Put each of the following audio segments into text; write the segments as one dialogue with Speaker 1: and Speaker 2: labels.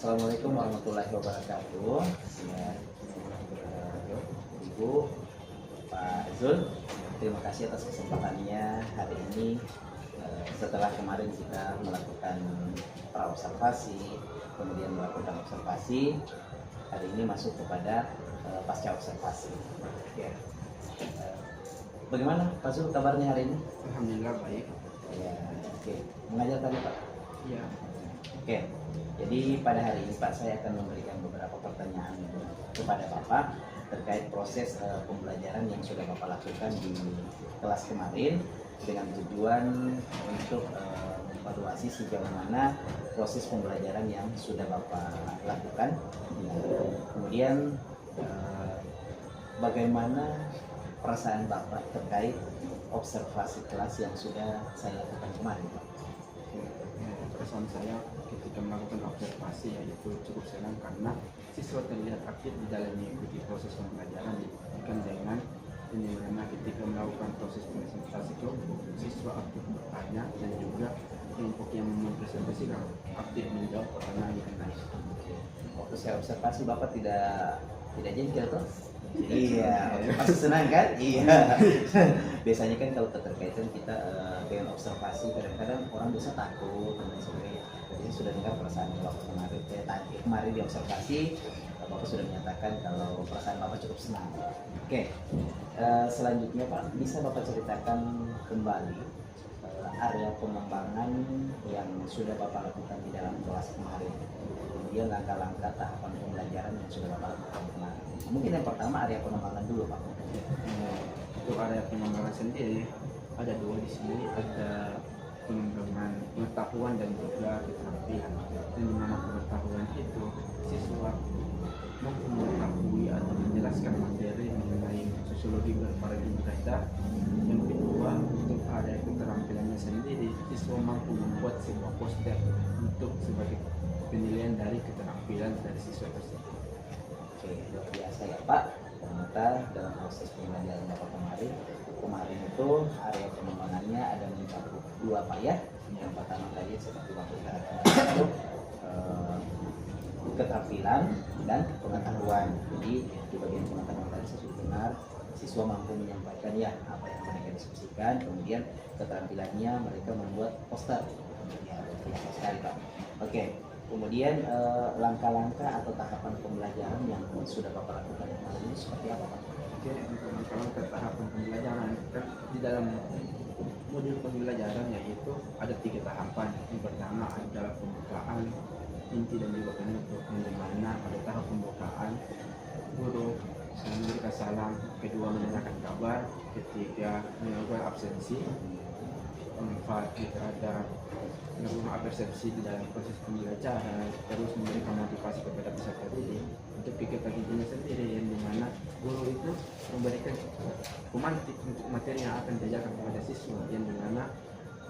Speaker 1: Assalamualaikum warahmatullahi wabarakatuh. Ya, Ibu, Pak Zul, terima kasih atas kesempatannya hari ini. Setelah kemarin kita melakukan praobservasi, kemudian melakukan observasi, hari ini masuk kepada pasca observasi. Ya. Bagaimana Pak Zul kabarnya hari ini?
Speaker 2: Alhamdulillah baik.
Speaker 1: Ya, oke. Mengajar tadi Pak?
Speaker 2: Iya.
Speaker 1: Oke. Jadi pada hari ini Pak, saya akan memberikan beberapa pertanyaan kepada Bapak terkait proses pembelajaran yang sudah Bapak lakukan di kelas kemarin dengan tujuan untuk evaluasi sejauh mana proses pembelajaran yang sudah Bapak lakukan. Kemudian bagaimana perasaan Bapak terkait observasi kelas yang sudah saya lakukan kemarin, Pak?
Speaker 2: Perasaan saya ketika melakukan observasi yaitu cukup senang karena siswa terlihat aktif di dalam mengikuti proses pembelajaran dibandingkan dengan ini, karena ketika melakukan proses presentasi itu siswa aktif bertanya dan juga kelompok yang mempresentasikan aktif menjawab pertanyaan yang lain.
Speaker 1: Waktu saya observasi Bapak tidak jengkel toh? Iya, pasti senang kan? Iya. Biasanya kan kalau keterkaitan kita dengan observasi, kadang-kadang orang bisa takut dan sebagainya. Jadi sudah dengar perasaan Bapak kemarin di observasi, Bapak sudah menyatakan kalau perasaan Bapak cukup senang. Oke, selanjutnya Pak, bisa Bapak ceritakan kembali area pengembangan yang sudah Bapak lakukan di dalam kelas kemarin. Kemudian langkah-langkah tahapan pembelajaran yang sudah Bapak lakukan kemarin. Mungkin yang pertama area pengembangan dulu Pak.
Speaker 2: Untuk area pengembangan sendiri ada dua di sini, ada pengembangan pengetahuan dan juga keterampilan. Dan di mana pengetahuan itu siswa mampu mengetahui atau menjelaskan materi mengenai sosiologi berparadigma ganda. Yang kedua, untuk area keterampilannya sendiri, siswa mampu membuat sebuah poster untuk sebagai penilaian dari keterampilan dari siswa tersebut.
Speaker 1: Oke, luar biasa ya Pak. Ternyata dalam proses pembelajaran Bapak kemarin itu area pengembangannya ada mencakup dua Pak ya. Yang pertama tadi seperti Bapak katakan itu keterampilan dan pengetahuan. Jadi di bagian pengetahuan tadi saya sudah dengar siswa mampu menyampaikan ya apa yang mereka diskusikan, kemudian keterampilannya mereka membuat poster. Ya, biasa sekali Pak. Oke, kemudian langkah-langkah atau tahapan pembelajaran yang sudah Bapak lakukan kemarin ini seperti apa Pak?
Speaker 2: Oke, untuk langkah-langkah tahapan pembelajaran kan di dalam modul pembelajaran yaitu ada 3 tahapan. Yang pertama adalah pembukaan, inti dan juga penutup. Yang mana pada tahap pembukaan guru memberikan salam, kedua menanyakan kabar, ketiga melakukan absensi, keempat kita ada melakukan persepsi di dalam proses pembelajaran, terus memberikan motivasi kepada peserta didik untuk kegiatan intinya sendiri, yang dimana guru itu memberikan pemantik untuk materi yang akan diajarkan kepada siswa, yang dimana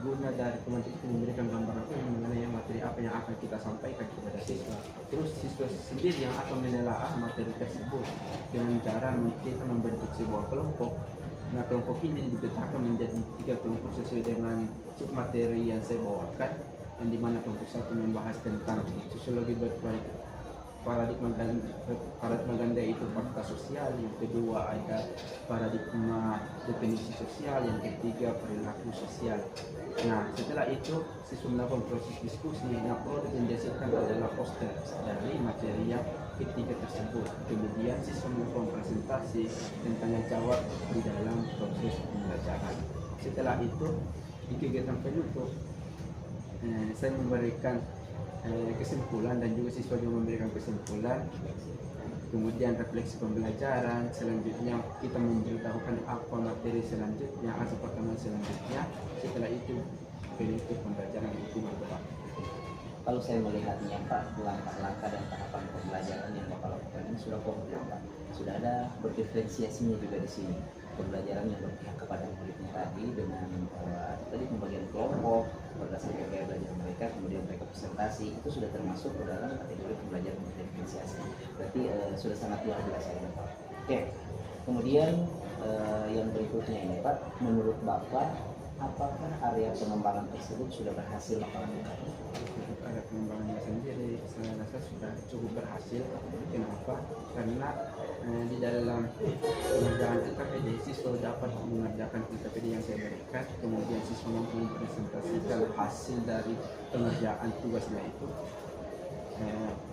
Speaker 2: guna dari pemantik itu memberikan gambaran mengenai materi apa yang akan kita sampaikan kepada siswa. Terus siswa sendiri yang akan menelaah materi tersebut dengan cara kita membentuk sebuah kelompok. Nah, kelompok ini dipecahkan menjadi 3 kelompok sesuai dengan submateri yang saya bawakan, yang dimana kelompok satu membahas tentang sosiologi paradigma ganda itu fakta sosial, yang kedua ada paradigma definisi sosial, yang ketiga perilaku sosial. Nah, setelah itu siswa melakukan proses diskusi. Nah, produk yang dihasilkan adalah poster dari materi yang ketiga tersebut. Kemudian siswa melakukan presentasi dan tanya jawab di dalam proses pembelajaran. Setelah itu di kegiatan penutup saya memberikan kesimpulan dan juga siswa juga memberikan kesimpulan. Kemudian refleksi pembelajaran. Selanjutnya kita memberitahukan apa materi selanjutnya atau pertemuan selanjutnya. Setelah itu penutup pembelajaran itu berubah.
Speaker 1: Kalau saya melihatnya Pak, langkah-langkah dan tahapan pembelajaran yang Bapak lakukan ini sudah konkret Pak. Sudah ada berdiferensiasinya juga di sini. Pembelajaran yang berpihak kepada muridnya tadi dengan tadi pembagian kelompok berdasarkan gaya belajar mereka, kemudian mereka presentasi, itu sudah termasuk ke dalam kategori pembelajaran berdiferensiasi. Berarti sudah sangat luar biasa ya Pak. Oke, kemudian yang berikutnya ini Pak, menurut Bapak apakah area pengembangan tersebut sudah berhasil Bapak lakukan?
Speaker 2: Ada pengembangannya sendiri, saya rasa merasa sudah cukup berhasil. Kenapa? Karena di dalam pengerjaan LKPD siswa dapat mengerjakan LKPD yang saya berikan, kemudian siswa mampu mempresentasikan hasil dari pengerjaan tugasnya itu.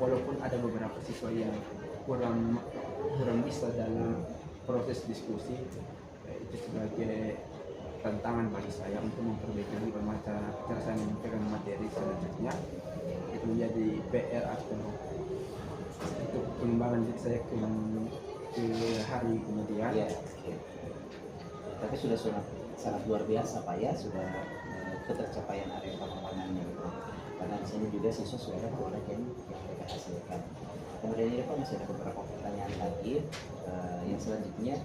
Speaker 2: Walaupun ada beberapa siswa yang kurang bisa dalam proses diskusi, itu sebagai tantangan bagi saya untuk memperbaiki bagaimana cara saya menyampaikan materi selanjutnya. Itu menjadi PR atau untuk pengembangan diri saya ke hari kemudian.
Speaker 1: Ya, tapi sudah sangat luar biasa Pak ya, sudah ketercapaian area pengembangannya gitu. Karena di sini juga siswa sudah ada produk yang mereka hasilkan. Kemudian ini Pak masih ada beberapa pertanyaan lagi. Yang selanjutnya,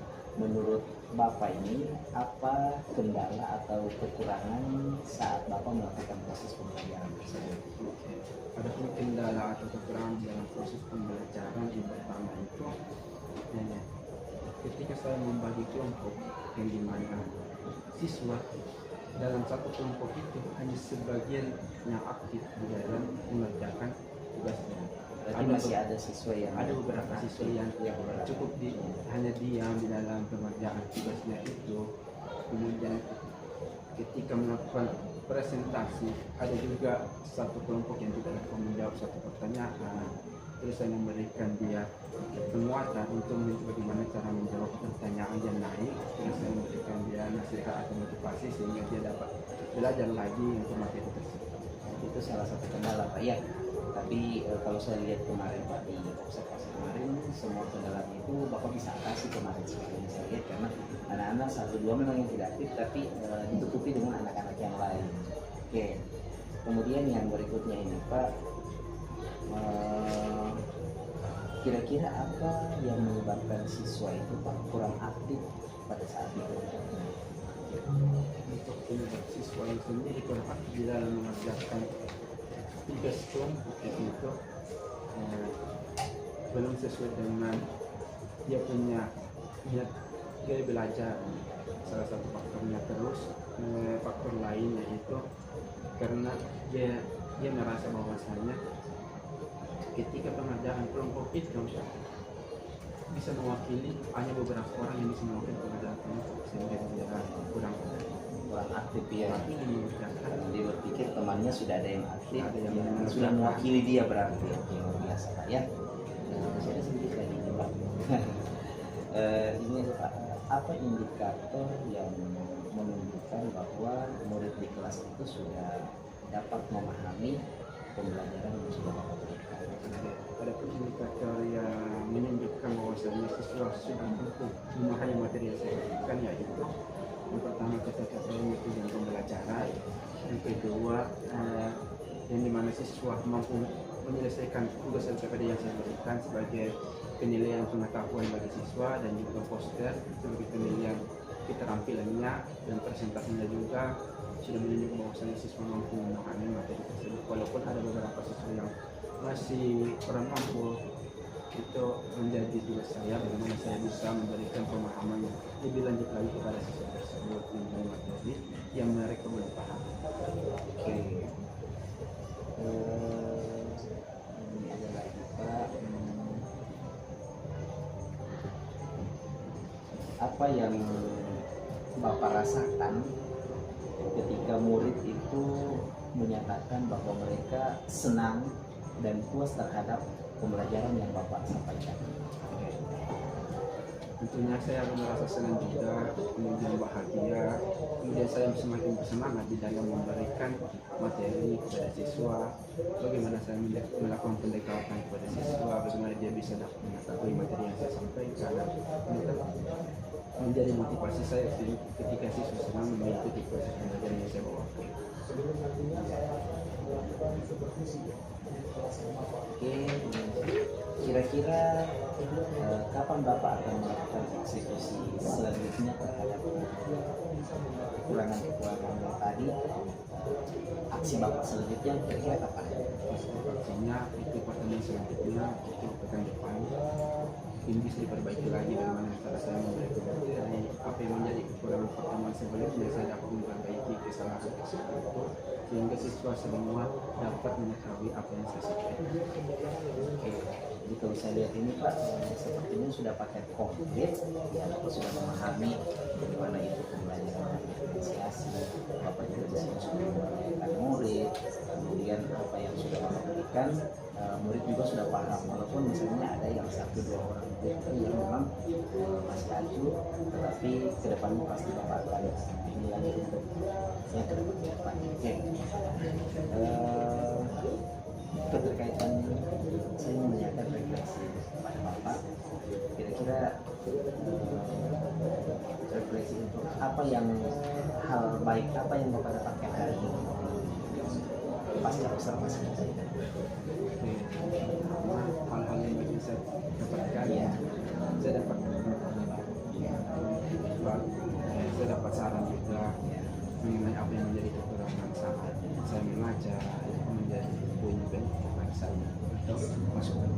Speaker 1: menurut Bapak ini apa kendala atau kekurangan saat Bapak melakukan proses pembelajaran tersebut?
Speaker 2: Ada pun kendala atau kekurangan dalam proses pembelajaran yang pertama itu ketika saya membagi kelompok yang dimana siswa dalam satu kelompok itu hanya sebagian yang aktif di dalam mengerjakan tugasnya.
Speaker 1: Berarti masih ada siswa yang
Speaker 2: Ada beberapa siswa yang cukup hanya diam di dalam pengerjaan tugasnya itu. Kemudian ketika melakukan presentasi, ada juga satu kelompok yang tidak dapat menjawab satu pertanyaan. Terus saya memberikan dia penguatan untuk bagaimana cara menjawab pertanyaan yang naik. Terus saya memberikan dia nasihat atau motivasi sehingga dia dapat belajar lagi untuk materi tersebut.
Speaker 1: itu salah satu kendala Pak ya. Tapi kalau saya lihat kemarin Pak di observasi kemarin, semua kendala itu Bapak bisa atasi kemarin seperti yang saya lihat, karena anak-anak satu dua memang yang tidak aktif tapi ditutupi dengan anak-anak yang lain. Oke, kemudian yang berikutnya ini Pak, kira-kira apa yang menyebabkan siswa itu Pak kurang aktif pada saat itu?
Speaker 2: Untuk penyebab siswa yang sendiri kurang aktif di dalam mengerjakan tugas kelompok itu belum sesuai dengan dia punya niat gaya belajar. Salah satu faktornya. Terus faktor lainnya itu karena dia merasa bahwasanya ketika pengerjaan kelompok itu bisa mewakili hanya beberapa orang yang bisa mewakili pengerjaan kelompok, sehingga dia kurang
Speaker 1: Aktif ya.
Speaker 2: mengerjakan.
Speaker 1: Dia berpikir temannya sudah ada yang aktif,
Speaker 2: Ada yang
Speaker 1: yang
Speaker 2: mengerjakan.
Speaker 1: sudah mewakili dia berarti. Oke, luar biasa Pak ya. Masih ada sedikit lagi nih Pak. Ini Pak, apa indikator yang menunjukkan bahwa murid di kelas itu sudah dapat memahami pembelajaran yang sudah Bapak berikan?
Speaker 2: Ada pun indikator yang menunjukkan bahwasanya siswa sudah mampu memahami materi yang saya berikan, yaitu yang pertama ketercapaian tujuan pembelajaran, yang kedua yang dimana siswa mampu menyelesaikan tugas LKPD yang saya berikan sebagai penilaian pengetahuan bagi siswa, dan juga poster sebagai penilaian keterampilannya, dan presentasinya juga sudah menunjukkan bahwasanya siswa mampu memahami materi tersebut. Walaupun ada beberapa siswa yang masih kurang mampu, itu menjadi tugas saya bagaimana saya bisa memberikan pemahaman yang lebih lanjut lagi kepada siswa tersebut mengenai materi yang mereka belum paham.
Speaker 1: Oke. Ini ada lagi Pak. Apa yang Bapak rasakan ketika murid itu menyatakan bahwa mereka senang dan puas terhadap pembelajaran yang Bapak sampaikan?
Speaker 2: Tentunya saya merasa senang juga, kemudian bahagia, kemudian saya semakin bersemangat di dalam memberikan materi kepada siswa, bagaimana saya melakukan pendekatan kepada siswa, bagaimana dia bisa dapat mengetahui materi yang saya sampaikan. Itu menjadi motivasi saya ketika siswa senang mengikuti proses pembelajaran yang saya bawakan.
Speaker 1: Oke, kira-kira kapan Bapak akan melakukan eksekusi selanjutnya terhadap kekurangan-kekurangan yang tadi? Aksi Bapak selanjutnya kira-kira kapan?
Speaker 2: Artinya itu pertemuan selanjutnya itu pekan depan ini bisa diperbaiki lagi bagaimana cara saya memberikan materi, apa yang menjadi kekurangan pertemuan sebelumnya saya dapat memperbaiki kesalahan tersebut sehingga siswa semua dapat mengetahui apa yang saya sampaikan.
Speaker 1: saya lihat ini Pak, sepertinya sudah pakai konkret, ya Bapak sudah memahami bagaimana itu pembelajaran diferensiasi, Bapak juga di sini sudah mengajarkan murid, kemudian apa yang sudah Bapak berikan, murid juga sudah paham, walaupun misalnya ada yang 1-2 orang murid yang memang masih acuh, tetapi kedepannya pasti Bapak akan ini lagi untuk yang kedepan. Oke. Keterkaitan saya menanyakan refleksi kepada Bapak, kira-kira refleksi untuk apa yang hal baik apa yang Bapak dapatkan hari ini pasca observasi kita ini?
Speaker 2: Hal-hal yang baik saya dapatkan,
Speaker 1: Ya.
Speaker 2: Saya dapat saya dapat saran juga mengenai apa yang menjadi kekurangan saat saya mengajar, menjadi poin bentuk saya atau masukan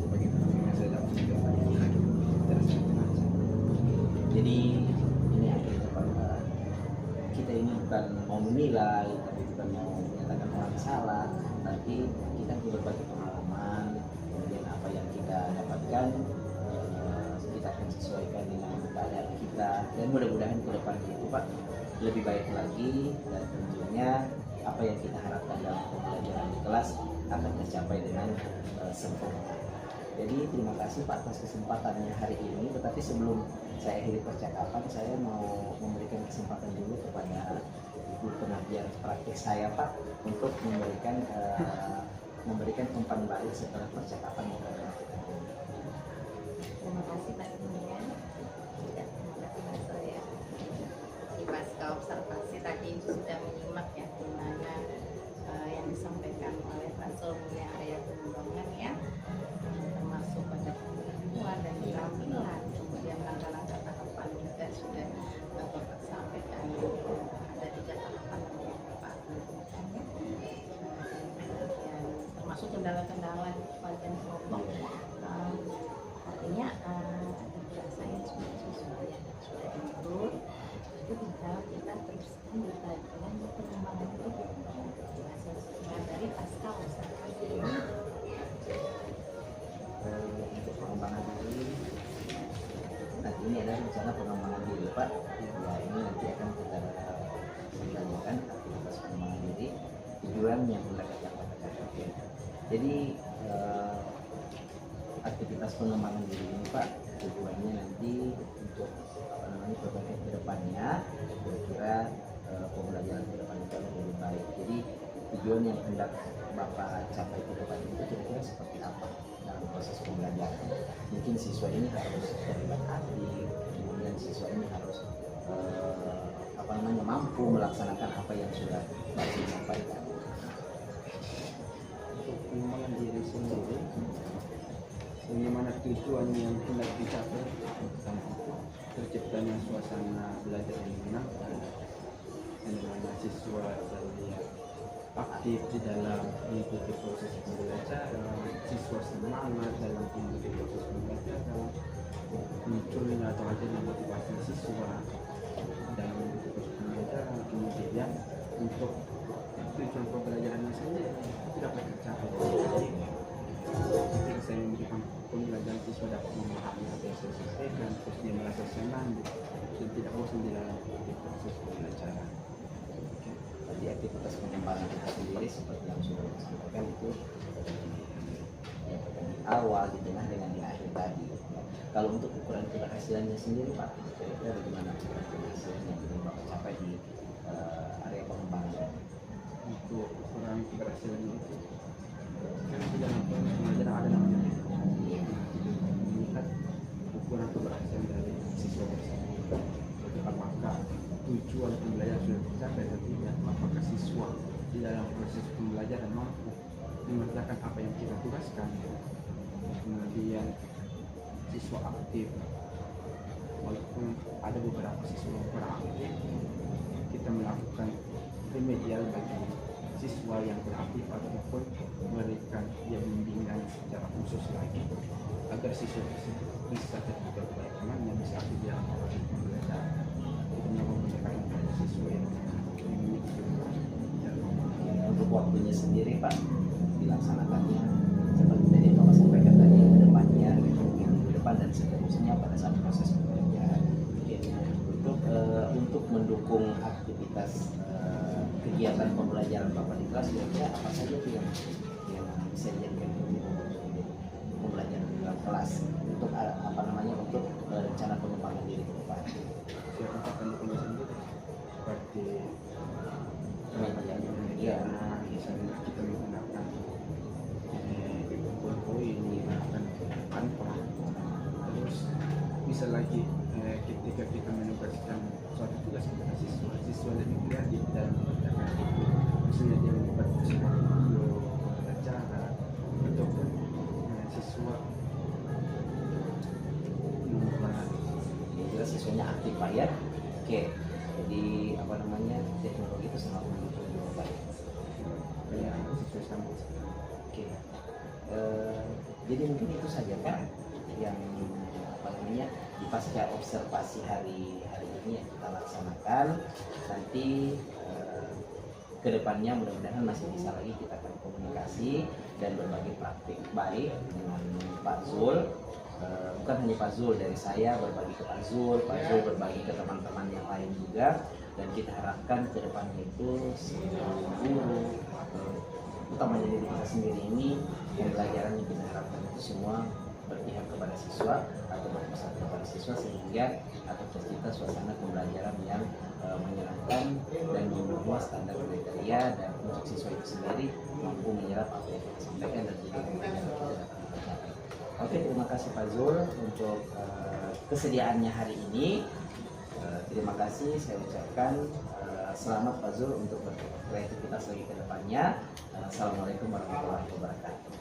Speaker 2: bagaimana yang saya dapat juga dari saya mengajar.
Speaker 1: Jadi ini akhirnya Pak, kita ini bukan mau menilai, tapi bukan mau menyatakan orang salah, tapi kita berbagi pengalaman, kemudian apa yang kita dapatkan kita akan sesuaikan dengan keadaan kita, dan mudah-mudahan ke depan itu Pak lebih baik lagi, dan tentunya apa yang kita harapkan dalam pembelajaran di kelas akan tercapai dengan sempurna. Jadi terima kasih Pak atas kesempatannya hari ini. Tetapi sebelum saya akhiri percakapan, saya mau memberikan kesempatan dulu kepada Ibu pengajar praktik saya Pak untuk memberikan umpan balik setelah percakapan kita.
Speaker 3: Terima kasih Pak Dinian. Ya, terima kasih Pak Surya. Di pasca observasi tadi Ibu sudah menyimak ya gimana yang disampaikan oleh Pak Surya Arya Tumbangan ya, termasuk pada pengetahuan dan keterampilan, kemudian langkah-langkah tahapan juga sudah Bapak sampaikan. Ada 3 tahapan yang Bapak lakukan ya. Dan termasuk kendala-kendala bagian kelompok. Artinya ada berasa yang sudah sesuai yang sudah diatur, itu tinggal kita teruskan di bagian pengembangan itu dari pasca observasi ini.
Speaker 1: Untuk pengembangan diri, nanti ini adalah rencana pengembangan diri Pak. Ya ini nanti akan kita tanyakan aktivitas pengembangan diri, tujuan yang hendak kita capai. Jadi aktivitas pengembangan diri ini Pak, tujuannya nanti untuk berbagai ke depannya, kira-kira pembelajaran ke depan itu lebih baik. Jadi tujuan yang hendak Bapak capai ke depan itu kira-kira seperti apa dalam proses pembelajaran? Mungkin siswa ini harus terlibat aktif, kemudian siswa ini harus mampu melaksanakan apa yang sudah Bapak sampaikan.
Speaker 2: Untuk pengembangan diri sendiri, bagaimana tujuan yang hendak dicapai, pertama itu terciptanya suasana belajar yang menyenangkan, dan dimana siswa terlihat aktif di dalam mengikuti proses pembelajaran, siswa semangat dalam mengikuti proses pembelajaran, munculnya atau hadirnya motivasi siswa dalam mengikuti proses pembelajaran, kemudian untuk tujuan pembelajarannya sendiri itu dapat tercapai. Ketika saya memberikan pembelajaran, siswa dapat memahami apa yang saya sampaikan, terus dia merasa senang dan tidak bosan di dalam proses pembelajaran.
Speaker 1: Jadi aktivitas pengembangan kita sendiri seperti yang sudah disampaikan itu di awal, di tengah, dengan di akhir tadi. Kalau untuk ukuran keberhasilannya sendiri Pak, kira-kira bagaimana ukuran keberhasilan yang ingin Bapak capai di area pengembangan?
Speaker 2: Untuk ukuran keberhasilan itu kan di dalam pembelajaran ada namanya melihat ukuran keberhasilan dari siswa tersebut. Jadi apakah tujuan pembelajaran sudah tercapai atau tidak, apakah siswa di dalam proses pembelajaran mampu mengerjakan apa yang kita tugaskan, kemudian siswa aktif, walaupun ada beberapa siswa yang kurang aktif, kita melakukan remedial bagi siswa yang kurang aktif ataupun memberikan dia bimbingan secara khusus lagi agar siswa tersebut bisa terlibat bagaimana bisa aktif di dalam proses pembelajaran. Kepada siswa yang memiliki
Speaker 1: Untuk waktunya sendiri Pak dilaksanakannya seperti tadi Bapak sampaikan tadi, ke depan mendukung aktivitas kegiatan pembelajaran Bapak di kelas, kira-kira apa saja tuh yang bisa dijadikan pembelajaran di dalam kelas untuk apa namanya, untuk rencana pengembangan diri ke depan.
Speaker 2: Siapa akan punya sendiri seperti
Speaker 1: Iya.
Speaker 2: misalnya kita menggunakan poin menggunakan Canva, terus bisa lagi ketika kita menugaskan suatu tugas kepada siswa lebih kreatif dalam mengerjakan itu, misalnya dia membuat sebuah video acara ataupun siswa membuat
Speaker 1: Ya, jelas siswanya aktif Pak ya. Oke, jadi apa namanya, teknologi itu sangat mendukung juga Pak.
Speaker 2: kayak siswa sama.
Speaker 1: Oke. Jadi mungkin itu saja Pak yang apa namanya, di pasca observasi hari ini yang kita laksanakan. Nanti kedepannya mudah-mudahan masih bisa lagi kita akan komunikasi dan berbagi praktik baik dengan Pak Zul. Bukan hanya Pak Zul, dari saya berbagi ke Pak Zul berbagi ke teman-teman yang lain juga, dan kita harapkan ke depannya itu semua guru utamanya dari kita sendiri ini, pembelajaran yang kita harapkan itu semua berpihak kepada siswa atau berpusat kepada siswa, sehingga akan tercipta suasana pembelajaran yang menyenangkan dan memenuhi standar kriteria, dan untuk siswa itu sendiri mampu menyerap apa yang kita sampaikan dan juga pembelajaran kita dapat dikerjakan. Oke, terima kasih Pak Zul untuk kesediaannya hari ini. Terima kasih, saya ucapkan selamat Pak Zul untuk berkreativitas lagi ke depannya. Assalamualaikum warahmatullahi wabarakatuh.